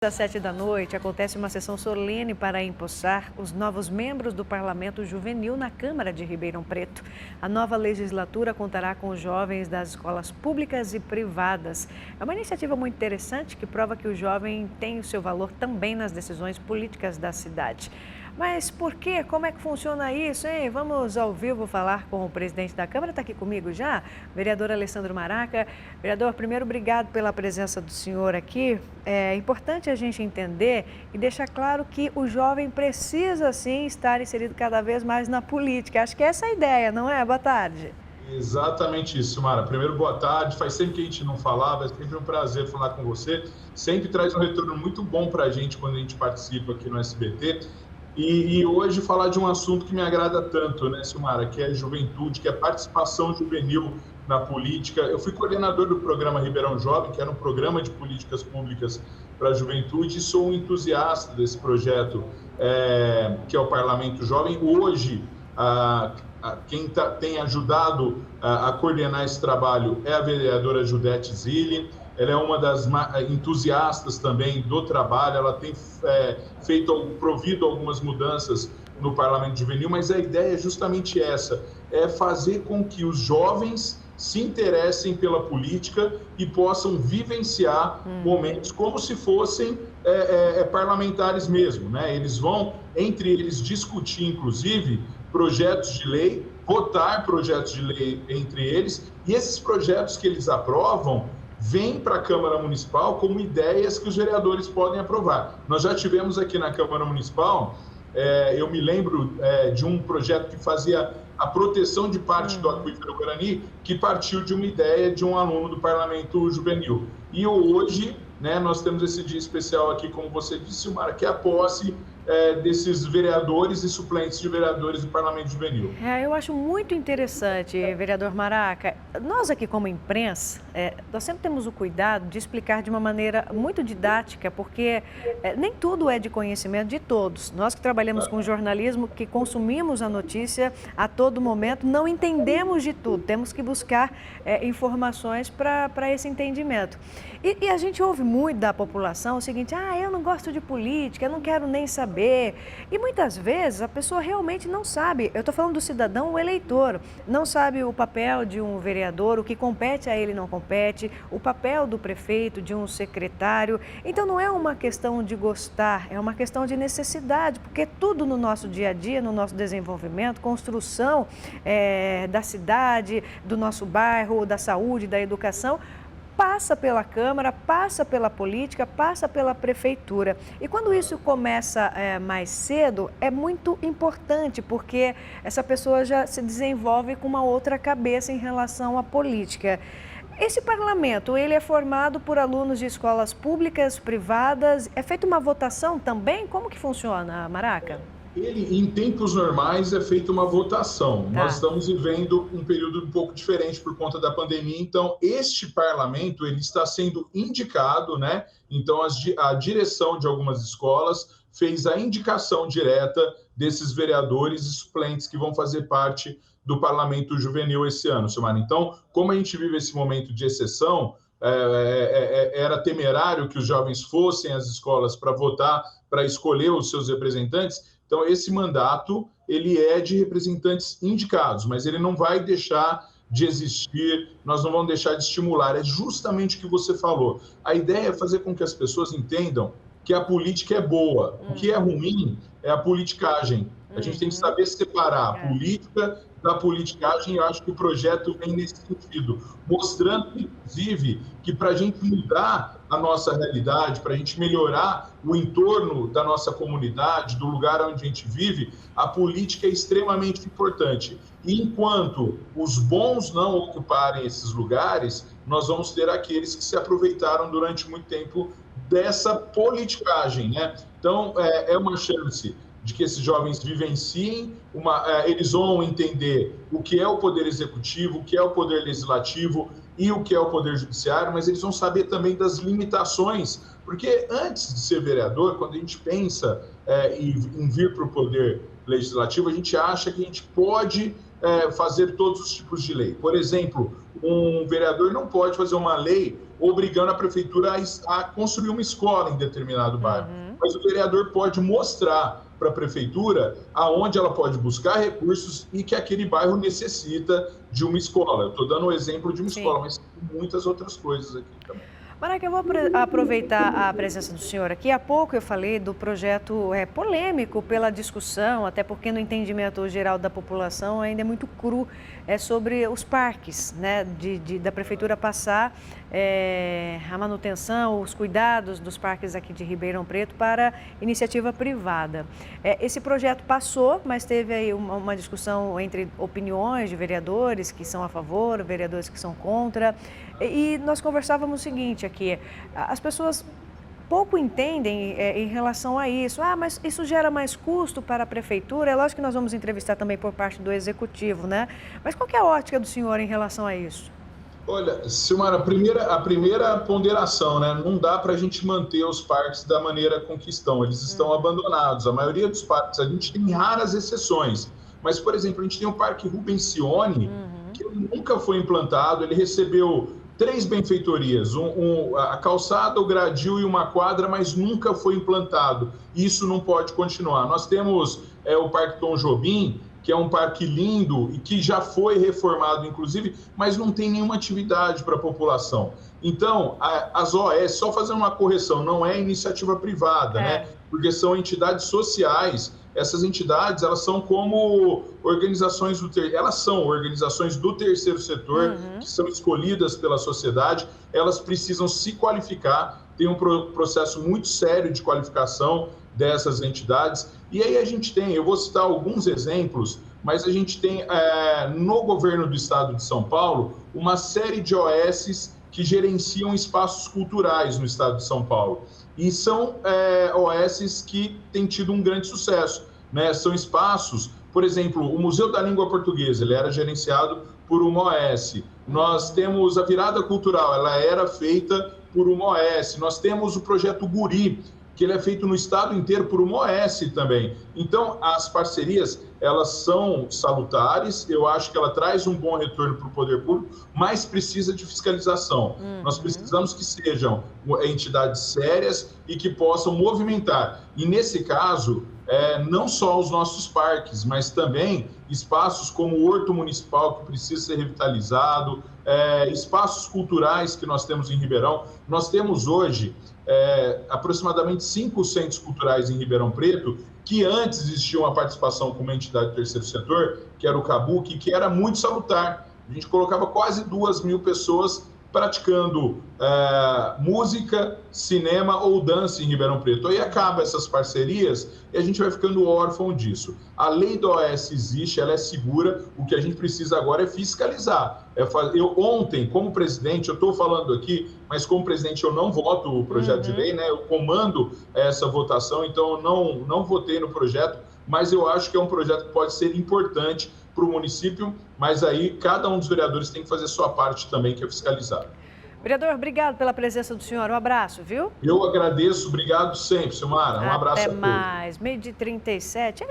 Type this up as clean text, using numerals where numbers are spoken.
Às 7 da noite, acontece uma sessão solene para empossar os novos membros do Parlamento Juvenil na Câmara de Ribeirão Preto. A nova legislatura contará com os jovens das escolas públicas e privadas. É uma iniciativa muito interessante que prova que o jovem tem o seu valor também nas decisões políticas da cidade. Mas por quê? Como é que funciona isso, hein? Vamos ao vivo falar com o presidente da Câmara. Está aqui comigo já, vereador Alessandro Maraca. Vereador, primeiro, obrigado pela presença do senhor aqui. É importante a gente entender e deixar claro que o jovem precisa, sim, estar inserido cada vez mais na política. Acho que essa é a ideia, não é? Boa tarde. Exatamente isso, Mara. Primeiro, boa tarde. Faz tempo que a gente não falava, é sempre um prazer falar com você. Sempre traz um retorno muito bom para a gente quando a gente participa aqui no SBT. E hoje falar de um assunto que me agrada tanto, né, Silmara, que é juventude, que é participação juvenil na política. Eu fui coordenador do programa Ribeirão Jovem, que era um programa de políticas públicas para a juventude, e sou um entusiasta desse projeto, que é o Parlamento Jovem. Hoje, quem tem ajudado a coordenar esse trabalho é a vereadora Judete Zilli. Ela é uma das entusiastas também do trabalho, ela tem provido algumas mudanças no Parlamento Juvenil, mas a ideia é justamente essa, é fazer com que os jovens se interessem pela política e possam vivenciar momentos como se fossem parlamentares mesmo, né? Eles vão, entre eles, discutir, inclusive, projetos de lei, votar projetos de lei entre eles, e esses projetos que eles aprovam vêm para a Câmara Municipal como ideias que os vereadores podem aprovar. Nós já tivemos aqui na Câmara Municipal, eu me lembro de um projeto que fazia a proteção de parte do aquífero Guarani, que partiu de uma ideia de um aluno do Parlamento Juvenil. E hoje, né, nós temos esse dia especial aqui, como você disse, Silmara, que é a posse desses vereadores e suplentes de vereadores do Parlamento Juvenil. Eu acho muito interessante, vereador Maraca. Nós aqui como imprensa, nós sempre temos o cuidado de explicar de uma maneira muito didática, porque nem tudo é de conhecimento de todos. Nós que trabalhamos com jornalismo, que consumimos a notícia a todo momento, não entendemos de tudo. Temos que buscar informações para esse entendimento. E a gente ouve muito da população o seguinte: eu não gosto de política, eu não quero nem saber. E muitas vezes a pessoa realmente não sabe. Eu estou falando do cidadão, o eleitor, não sabe o papel de um vereador, o que compete a ele não compete, o papel do prefeito, de um secretário. Então não é uma questão de gostar, é uma questão de necessidade, porque tudo no nosso dia a dia, no nosso desenvolvimento, construção da cidade, do nosso bairro, da saúde, da educação, passa pela Câmara, passa pela política, passa pela prefeitura. E quando isso começa mais cedo, é muito importante, porque essa pessoa já se desenvolve com uma outra cabeça em relação à política. Esse parlamento, ele é formado por alunos de escolas públicas, privadas, é feita uma votação também? Como que funciona, Maraca? Ele, em tempos normais, é feita uma votação. Tá. Nós estamos vivendo um período um pouco diferente por conta da pandemia, então este parlamento ele está sendo indicado, né? Então a direção de algumas escolas fez a indicação direta desses vereadores e suplentes que vão fazer parte do Parlamento Juvenil esse ano, Silmara. Então, como a gente vive esse momento de exceção, era temerário que os jovens fossem às escolas para votar, para escolher os seus representantes. Então, esse mandato, ele é de representantes indicados, mas ele não vai deixar de existir, nós não vamos deixar de estimular. É justamente o que você falou. A ideia é fazer com que as pessoas entendam que a política é boa. O que é ruim é a politicagem. A gente tem que saber separar a política da politicagem, e eu acho que o projeto vem nesse sentido, mostrando, inclusive, que para a gente mudar a nossa realidade, para a gente melhorar o entorno da nossa comunidade, do lugar onde a gente vive, a política é extremamente importante. E enquanto os bons não ocuparem esses lugares, nós vamos ter aqueles que se aproveitaram durante muito tempo dessa politicagem, né? Então, é uma chance de que esses jovens vivenciem, eles vão entender o que é o poder executivo, o que é o poder legislativo e o que é o poder judiciário, mas eles vão saber também das limitações, porque antes de ser vereador, quando a gente pensa em vir para o poder legislativo, a gente acha que a gente pode fazer todos os tipos de lei. Por exemplo, um vereador não pode fazer uma lei obrigando a prefeitura a construir uma escola em determinado bairro. Mas o vereador pode mostrar para a prefeitura aonde ela pode buscar recursos e que aquele bairro necessita de uma escola. Eu estou dando o exemplo de uma escola, mas tem muitas outras coisas aqui também. Maraca, eu vou aproveitar a presença do senhor aqui. Há pouco eu falei do projeto polêmico pela discussão, até porque no entendimento geral da população ainda é muito cru, sobre os parques, né, da prefeitura passar a manutenção, os cuidados dos parques aqui de Ribeirão Preto para iniciativa privada. Esse projeto passou, mas teve aí uma discussão entre opiniões de vereadores que são a favor, vereadores que são contra. E nós conversávamos o seguinte aqui, as pessoas pouco entendem em relação a isso. Mas isso gera mais custo para a prefeitura? É lógico que nós vamos entrevistar também por parte do executivo, né? Mas qual que é a ótica do senhor em relação a isso? Olha, Silmara, a primeira ponderação, né? Não dá para a gente manter os parques da maneira com que estão. Eles estão abandonados. A maioria dos parques, a gente tem raras exceções. Mas, por exemplo, a gente tem o Parque Rubensione, que nunca foi implantado. Ele recebeu 3 benfeitorias, a calçada, o gradil e uma quadra, mas nunca foi implantado. Isso não pode continuar. Nós temos o Parque Tom Jobim, que é um parque lindo e que já foi reformado, inclusive, mas não tem nenhuma atividade para a população. Então, as OS, só fazendo uma correção, não é iniciativa privada, né? Porque são entidades sociais. Essas entidades, elas são como organizações do terceiro setor, que são escolhidas pela sociedade. Elas precisam se qualificar, tem um processo muito sério de qualificação dessas entidades. E aí a gente tem, eu vou citar alguns exemplos, mas a gente tem no governo do estado de São Paulo uma série de OSs que gerenciam espaços culturais no estado de São Paulo. E são OSs que têm tido um grande sucesso, né? São espaços, por exemplo, o Museu da Língua Portuguesa, ele era gerenciado por uma OS. Nós temos a Virada Cultural, ela era feita por uma OS. Nós temos o projeto Guri, que ele é feito no estado inteiro por uma OS também. Então, as parcerias, elas são salutares, eu acho que ela traz um bom retorno para o poder público, mas precisa de fiscalização. Nós precisamos que sejam entidades sérias e que possam movimentar. E, nesse caso, não só os nossos parques, mas também espaços como o Horto Municipal, que precisa ser revitalizado, espaços culturais que nós temos em Ribeirão. Nós temos hoje aproximadamente 5 centros culturais em Ribeirão Preto, que antes existia uma participação com uma entidade do terceiro setor, que era o Kabuki, que era muito salutar. A gente colocava quase 2.000 pessoas praticando música, cinema ou dança em Ribeirão Preto. Aí acaba essas parcerias e a gente vai ficando órfão disso. A lei da OS existe, ela é segura, o que a gente precisa agora é fiscalizar. Eu ontem, como presidente, eu estou falando aqui, mas como presidente eu não voto o projeto de lei, né? Eu comando essa votação, então eu não votei no projeto, mas eu acho que é um projeto que pode ser importante para o município, mas aí cada um dos vereadores tem que fazer sua parte também, que é fiscalizar. Vereador, obrigado pela presença do senhor. Um abraço, viu? Eu agradeço, obrigado sempre, Silmara. Um abraço a todos. Até mais. 12h37.